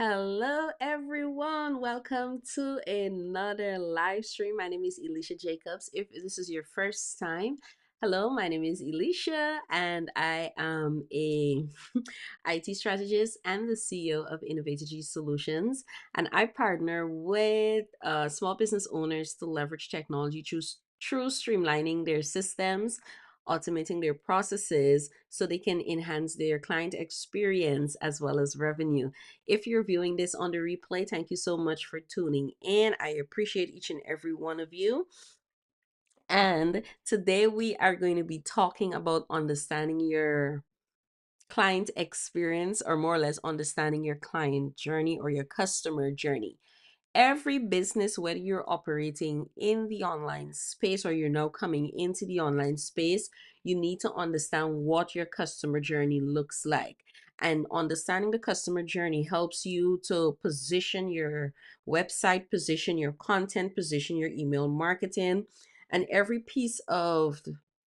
Hello, everyone. Welcome to another live stream. My name is Elesha Jacobs. If this is your first time, hello, my name is Elesha, and I am a IT strategist and the CEO of Innovategy Solutions. And I partner with small business owners to leverage technology through streamlining their systems, automating their processes so they can enhance their client experience as well as revenue. If you're viewing this on the replay, thank you so much for tuning in. I appreciate each and every one of you. And today we are going to be talking about understanding your client experience, or more or less understanding your client journey or your customer journey. Every business, whether you're operating in the online space or you're now coming into the online space, you need to understand what your customer journey looks like. And understanding the customer journey helps you to position your website, position your content, position your email marketing, and every piece of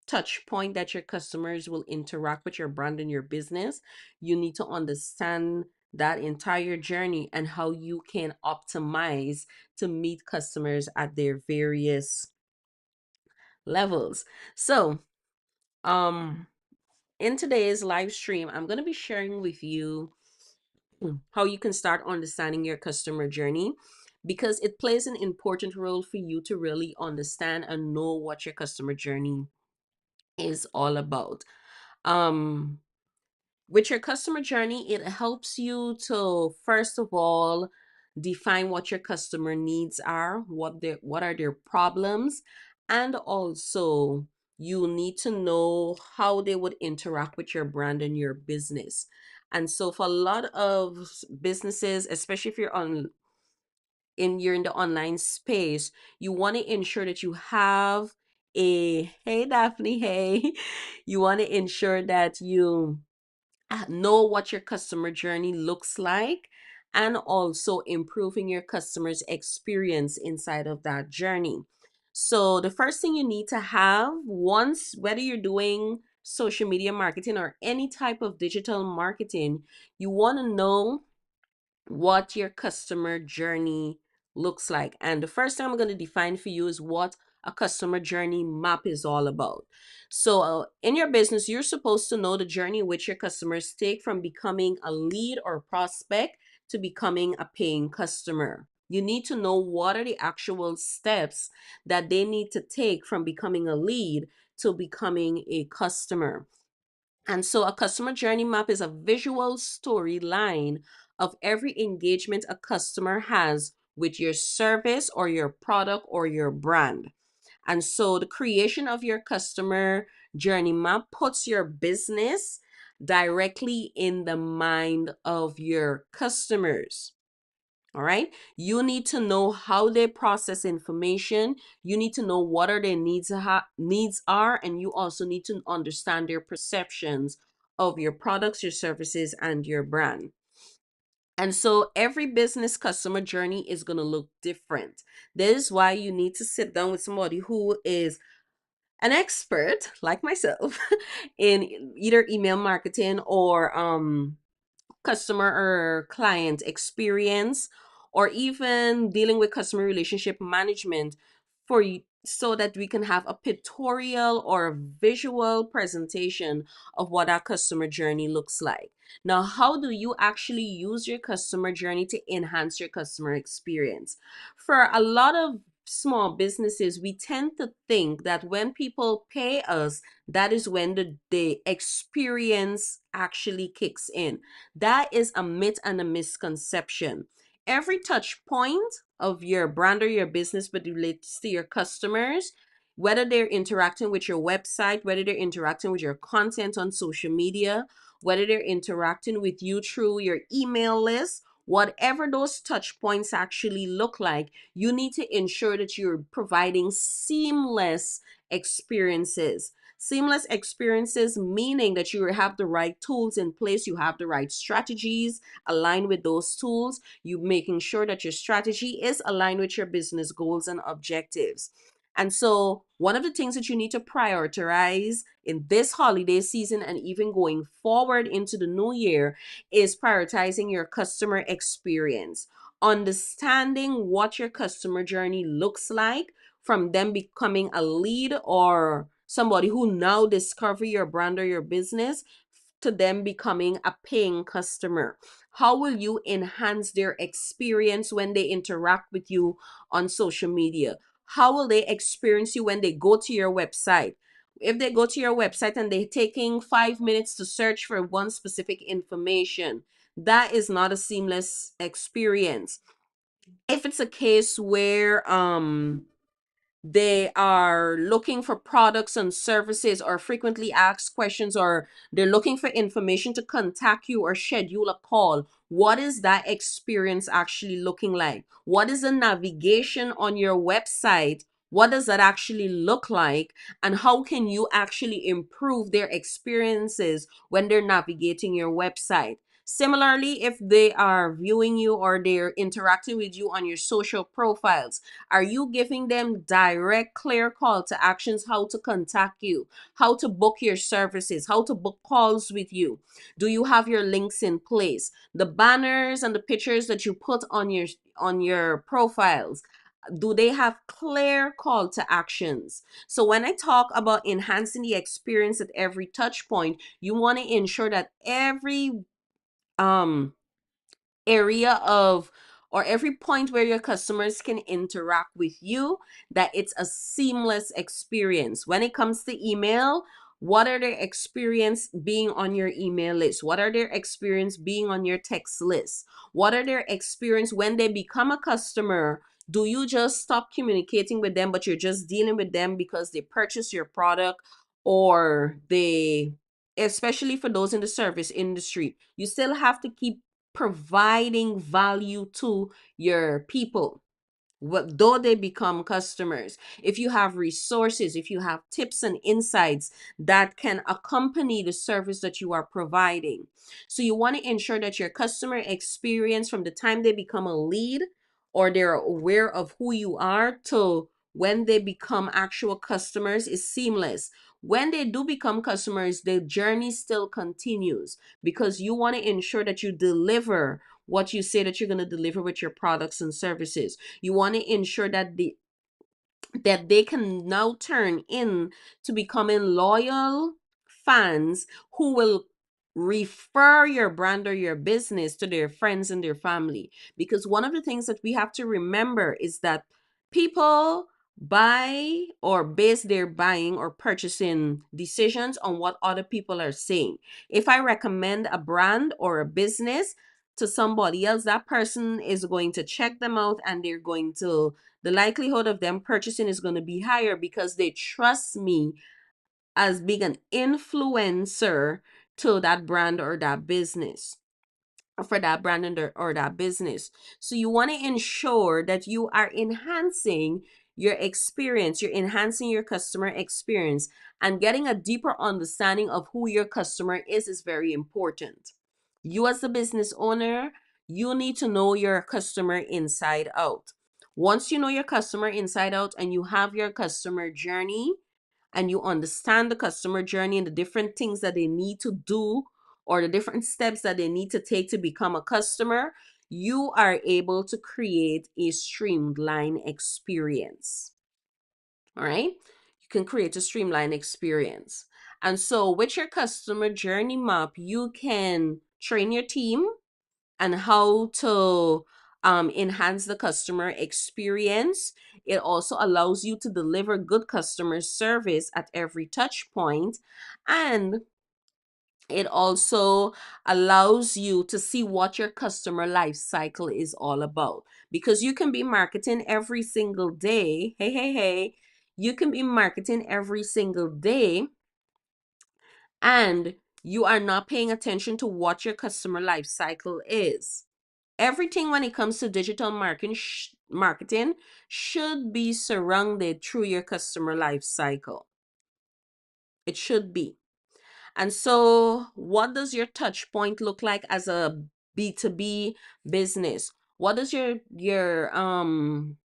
touch point that your customers will interact with your brand and your business. You need to understand that entire journey and how you can optimize to meet customers at their various levels. So, um, in today's live stream, I'm going to be sharing with you how you can start understanding your customer journey, because it plays an important role for you to really understand and know what your customer journey is all about. Um, with your customer journey, it helps you to first of all define what your customer needs are, what are their problems, and also you need to know how they would interact with your brand and your business. And so for a lot of businesses, especially if you're in the online space, you want to ensure that you have a hey Daphne, hey, you want to ensure that you know what your customer journey looks like, and also improving your customer's experience inside of that journey. So the first thing you need to have, once, whether you're doing social media marketing or any type of digital marketing, you want to know what your customer journey looks like. And the first thing I'm going to define for you is what a customer journey map is all about. So, in your business, you're supposed to know the journey which your customers take from becoming a lead or prospect to becoming a paying customer. You need to know what are the actual steps that they need to take from becoming a lead to becoming a customer. And so a customer journey map is a visual storyline of every engagement a customer has with your service or your product or your brand. And so the creation of your customer journey map puts your business directly in the mind of your customers. All right. You need to know how they process information. You need to know what are their needs are, and you also need to understand their perceptions of your products, your services, and your brand. And so every business customer journey is going to look different. This is why you need to sit down with somebody who is an expert like myself in either email marketing or customer or client experience, or even dealing with customer relationship management, for you, so that we can have a pictorial or a visual presentation of what our customer journey looks like. Now, how do you actually use your customer journey to enhance your customer experience? For a lot of small businesses, we tend to think that when people pay us, that is when the experience actually kicks in. That is a myth and a misconception. Every touch point of your brand or your business but relates to your customers, whether they're interacting with your website, whether they're interacting with your content on social media, whether they're interacting with you through your email list, whatever those touch points actually look like, you need to ensure that you're providing seamless experiences. Seamless experiences meaning that you have the right tools in place, you have the right strategies aligned with those tools, you making sure that your strategy is aligned with your business goals and objectives. And so, one of the things that you need to prioritize in this holiday season and even going forward into the new year is prioritizing your customer experience, understanding what your customer journey looks like from them becoming a lead or somebody who now discover your brand or your business to them becoming a paying customer. How will you enhance their experience when they interact with you on social media? How will they experience you when they go to your website? If they go to your website and they're taking 5 minutes to search for one specific information, that is not a seamless experience. If it's a case where they are looking for products and services or frequently asked questions, or they're looking for information to contact you or schedule a call, what is that experience actually looking like? What is the navigation on your website? What does that actually look like? And how can you actually improve their experiences when they're navigating your website? Similarly, if they are viewing you or they're interacting with you on your social profiles, are you giving them direct, clear call to actions, how to contact you, how to book your services, how to book calls with you? Do you have your links in place? The banners and the pictures that you put on your profiles, do they have clear call to actions? So when I talk about enhancing the experience at every touch point, you want to ensure that every um area of or every point where your customers can interact with you, that it's a seamless experience. When it comes to email, what are their experience being on your email list? What are their experience being on your text list? What are their experience when they become a customer? Do you just stop communicating with them, but you're just dealing with them because they purchase your product, or they, especially for those in the service industry, you still have to keep providing value to your people, what though they become customers. If you have resources, if you have tips and insights that can accompany the service that you are providing. So you want to ensure that your customer experience from the time they become a lead or they're aware of who you are to when they become actual customers is seamless. When they do become customers, the journey still continues, because you want to ensure that you deliver what you say that you're going to deliver with your products and services. You want to ensure that they can now turn in to becoming loyal fans who will refer your brand or your business to their friends and their family. Because one of the things that we have to remember is that people buy or base their buying or purchasing decisions on what other people are saying. If I recommend a brand or a business to somebody else, that person is going to check them out, and they're going to, the likelihood of them purchasing is going to be higher because they trust me as being an influencer to that brand or that business, or for that brand or that business. So you want to ensure that you are enhancing your experience, you're enhancing your customer experience, and getting a deeper understanding of who your customer is very important. You as the business owner, you need to know your customer inside out. Once you know your customer inside out and you have your customer journey, and you understand the customer journey and the different things that they need to do or the different steps that they need to take to become a customer, you are able to create a streamlined experience. All right? You can create a streamlined experience. And so, with your customer journey map, you can train your team and how to enhance the customer experience. It also allows you to deliver good customer service at every touch point. And it also allows you to see what your customer life cycle is all about. Because you can be marketing every single day. Hey, hey, hey. You can be marketing every single day, and you are not paying attention to what your customer life cycle is. Everything when it comes to digital marketing should be surrounded through your customer life cycle. It should be. And so, what does your touch point look like as a B2B business? What does your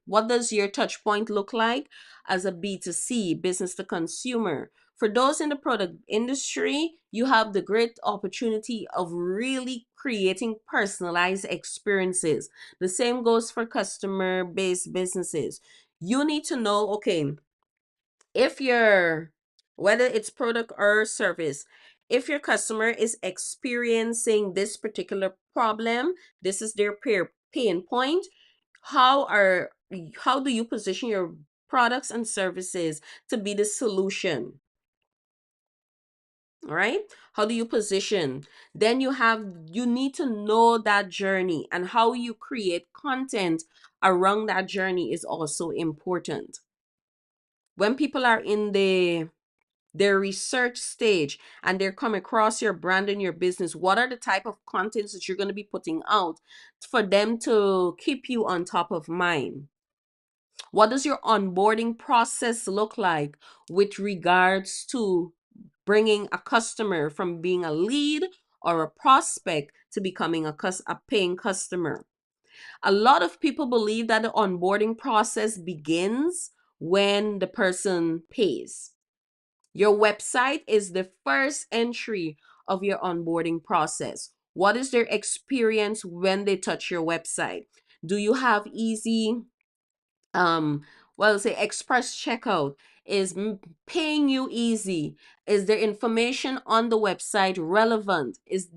What does your touch point look like as a B2C, business to consumer? For those in the product industry, you have the great opportunity of really creating personalized experiences. The same goes for customer based businesses. You need to know, okay, if you're, whether it's product or service, if your customer is experiencing this particular problem, this is their pain point, how are how do you position your products and services to be the solution? All right, how do you position? Then you need to know that journey, and how you create content around that journey is also important. When people are in their research stage and they're come across your brand and your business, what are the type of contents that you're going to be putting out for them to keep you on top of mind? What does your onboarding process look like with regards to bringing a customer from being a lead or a prospect to becoming a paying customer? A lot of people believe that the onboarding process begins when the person pays. Your website is the first entry of your onboarding process. What is their experience when they touch your website? Do you have easy, um well, say express checkout? Is paying you easy? Is the information on the website relevant? Is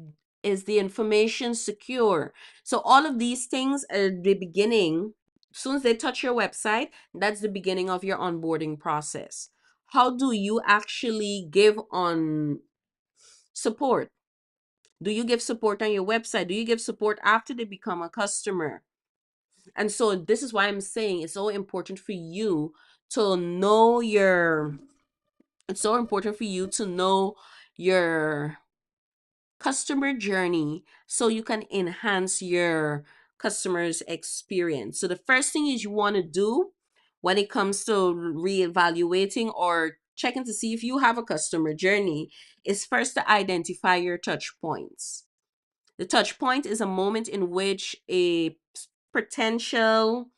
the information secure? So all of these things are the beginning. As soon as they touch your website, that's the beginning of your onboarding process. How do you actually give on support? Do you give support on your website? Do you give support after they become a customer? And so this is why I'm saying it's so important for you to know your it's so important for you to know your customer journey so you can enhance your customer's experience. So the first thing is you want to do when it comes to reevaluating or checking to see if you have a customer journey is first to identify your touch points. The touch point is a moment in which a potential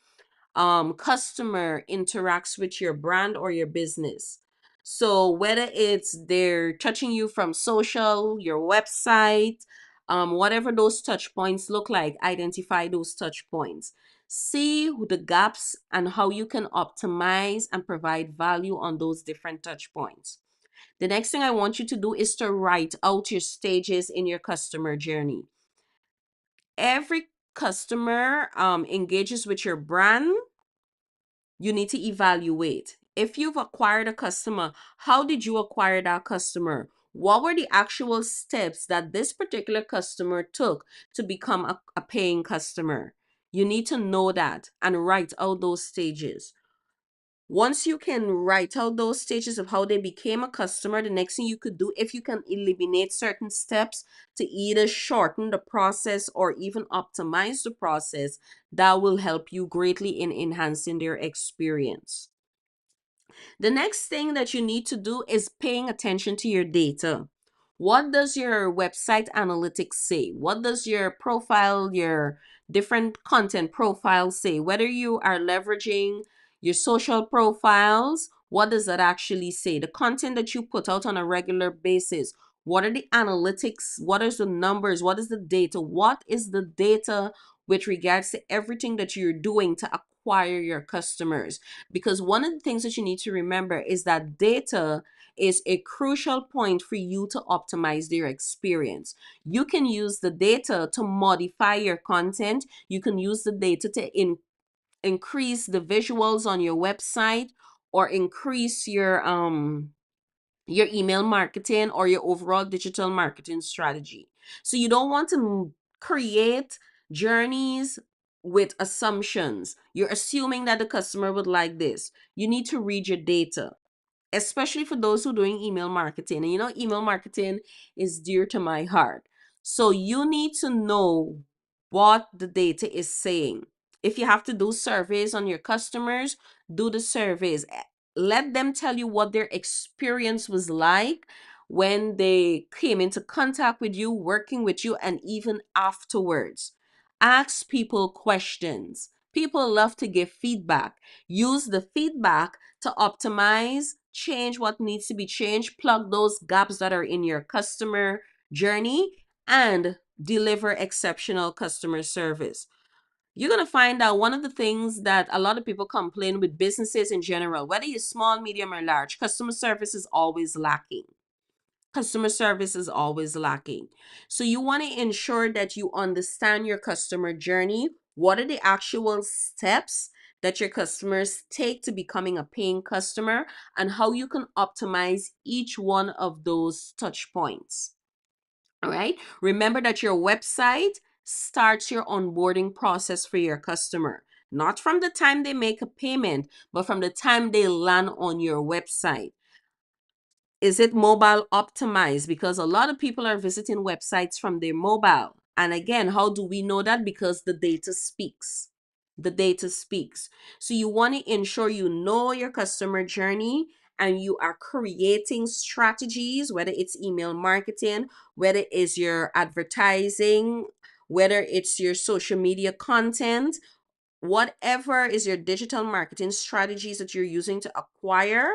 customer interacts with your brand or your business. So whether it's they're touching you from social, your website, whatever those touch points look like, identify those touch points. See the gaps and how you can optimize and provide value on those different touch points. The next thing I want you to do is to write out your stages in your customer journey. Every customer engages with your brand. You need to evaluate. If you've acquired a customer, how did you acquire that customer? What were the actual steps that this particular customer took to become a paying customer? You need to know that and write out those stages. Once you can write out those stages of how they became a customer, the next thing you could do, if you can eliminate certain steps to either shorten the process or even optimize the process, that will help you greatly in enhancing their experience. The next thing that you need to do is paying attention to your data. What does your website analytics say? What does your profile, your different content profiles say? Whether you are leveraging your social profiles, what does that actually say? The content that you put out on a regular basis, what are the analytics? What is the numbers? What is the data? What is the data with regards to everything that you're doing to acquire your customers? Because one of the things that you need to remember is that data is a crucial point for you to optimize their experience. You can use the data to modify your content. You can use the data to increase the visuals on your website or increase your email marketing or your overall digital marketing strategy. So you don't want to create journeys with assumptions. You're assuming that the customer would like this. You need to read your data, especially for those who are doing email marketing. And email marketing is dear to my heart. So you need to know what the data is saying. If you have to do surveys on your customers, do the surveys. Let them tell you what their experience was like when they came into contact with you, working with you, and even afterwards. Ask people questions. People love to give feedback. Use the feedback to optimize, change what needs to be changed, plug those gaps that are in your customer journey, and deliver exceptional customer service. You're going to find out one of the things that a lot of people complain with businesses in general, whether you're small, medium, or large, customer service is always lacking. Customer service is always lacking. So you want to ensure that you understand your customer journey. What are the actual steps that your customers take to becoming a paying customer, and how you can optimize each one of those touch points. All right. Remember that your website starts your onboarding process for your customer, not from the time they make a payment, but from the time they land on your website. Is it mobile optimized? Because a lot of people are visiting websites from their mobile. And again, how do we know that? Because the data speaks. The data speaks. So you want to ensure you know your customer journey and you are creating strategies, whether it's email marketing, whether it's your advertising, whether it's your social media content, whatever is your digital marketing strategies that you're using to acquire,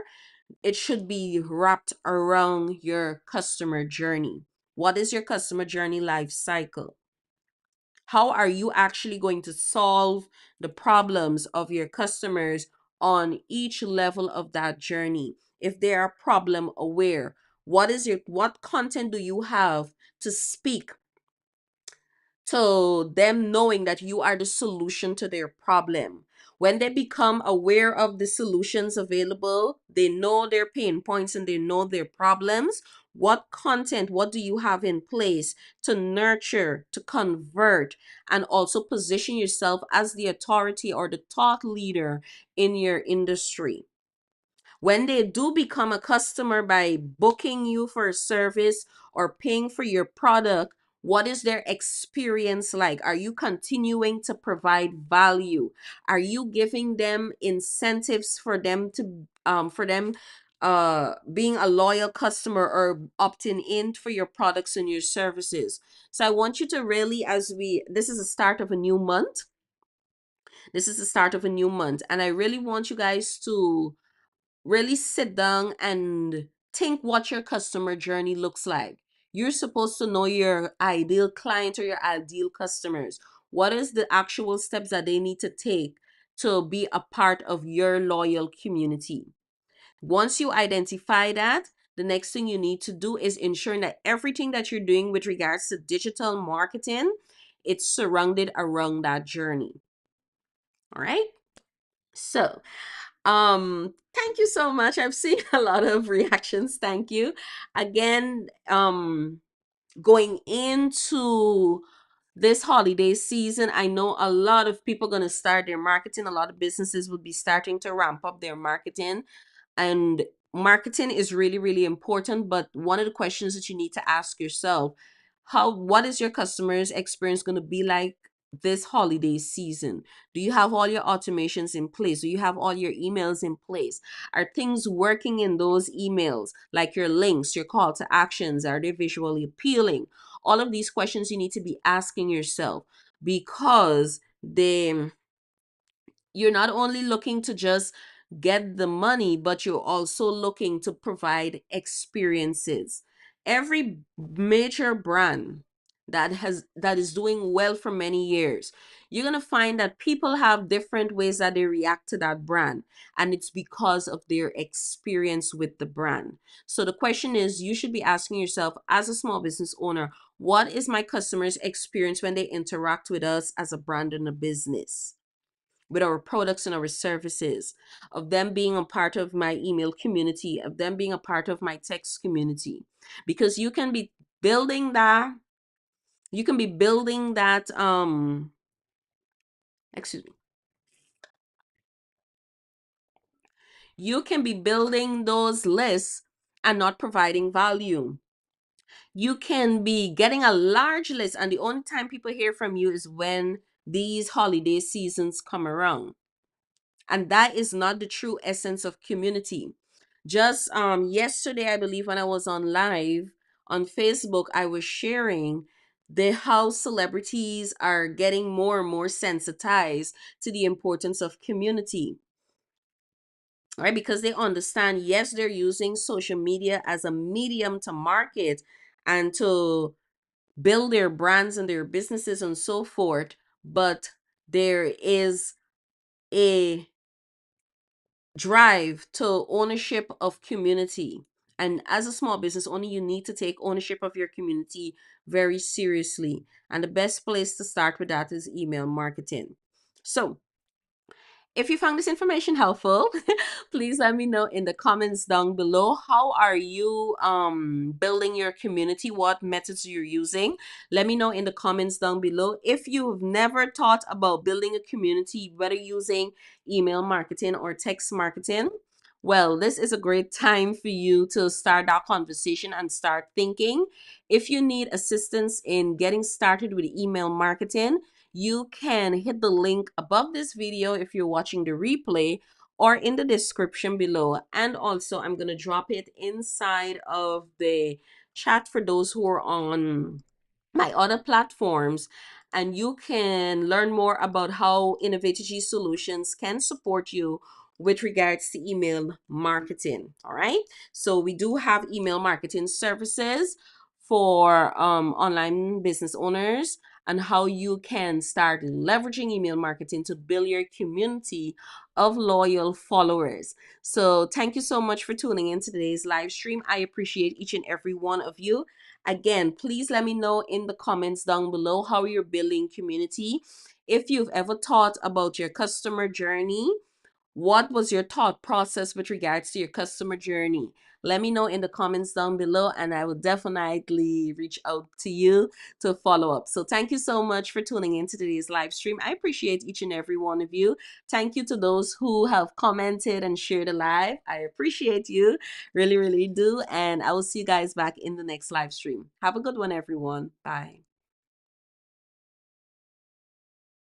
it should be wrapped around your customer journey. What is your customer journey life cycle? How are you actually going to solve the problems of your customers on each level of that journey? If they are problem aware, what content do you have to speak to them, knowing that you are the solution to their problem? When they become aware of the solutions available, they know their pain points and they know their problems. What content, what do you have in place to nurture, to convert, and also position yourself as the authority or the thought leader in your industry? When they do become a customer by booking you for a service or paying for your product, what is their experience like? Are you continuing to provide value? Are you giving them incentives for them to being a loyal customer or opting in for your products and your services? So I want you to really, this is the start of a new month. This is the start of a new month, and I really want you guys to really sit down and think what your customer journey looks like. You're supposed to know your ideal client or your ideal customers. What is the actual steps that they need to take to be a part of your loyal community? Once you identify that, the next thing you need to do is ensuring that everything that you're doing with regards to digital marketing, it's surrounded around that journey. All right? So, thank you so much. I've seen a lot of reactions. Thank you. Again, going into this holiday season, I know a lot of people going to start their marketing. A lot of businesses will be starting to ramp up their marketing, and marketing is really, really important. But one of the questions that you need to ask yourself, what is your customer's experience going to be like this holiday season? Do you have all your automations in place? Do you have all your emails in place? Are things working in those emails, like your links, your call to actions? Are they visually appealing? All of these questions you need to be asking yourself, because you're not only looking to just get the money, but you're also looking to provide experiences. Every major brand that is doing well for many years, you're going to find that people have different ways that they react to that brand, and it's because of their experience with the brand. So the question is, you should be asking yourself, as a small business owner, what is my customers experience when they interact with us as a brand and a business, with our products and our services, of them being a part of my email community, of them being a part of my text community? Because you can be building that, excuse me, you can be building those lists and not providing value. You can be getting a large list, and the only time people hear from you is when these holiday seasons come around. And that is not the true essence of community. Just yesterday, I believe, when I was on live on Facebook, I was sharing the how celebrities are getting more and more sensitized to the importance of community, right? Because they understand, yes, they're using social media as a medium to market and to build their brands and their businesses and so forth, but there is a drive to ownership of community. And as a small business owner, you need to take ownership of your community very seriously. And the best place to start with that is email marketing. So, if you found this information helpful, please let me know in the comments down below. How are you building your community? What methods you're using? Let me know in the comments down below. If you've never thought about building a community, whether using email marketing or text marketing, well, this is a great time for you to start that conversation and start thinking. If you need assistance in getting started with email marketing, you can hit the link above this video if you're watching the replay, or in the description below. And also, I'm going to drop it inside of the chat for those who are on my other platforms. And you can learn more about how Innovategy Solutions can support you with regards to email marketing. All right. So we do have email marketing services for online business owners, and how you can start leveraging email marketing to build your community of loyal followers. So thank you so much for tuning in to today's live stream. I appreciate each and every one of you. Again, please let me know in the comments down below how you're building community. If you've ever thought about your customer journey, what was your thought process with regards to your customer journey? Let me know in the comments down below, and I will definitely reach out to you to follow up. So thank you so much for tuning in to today's live stream. I appreciate each and every one of you. Thank you to those who have commented and shared the live. I appreciate you. Really, really do. And I will see you guys back in the next live stream. Have a good one, everyone. Bye.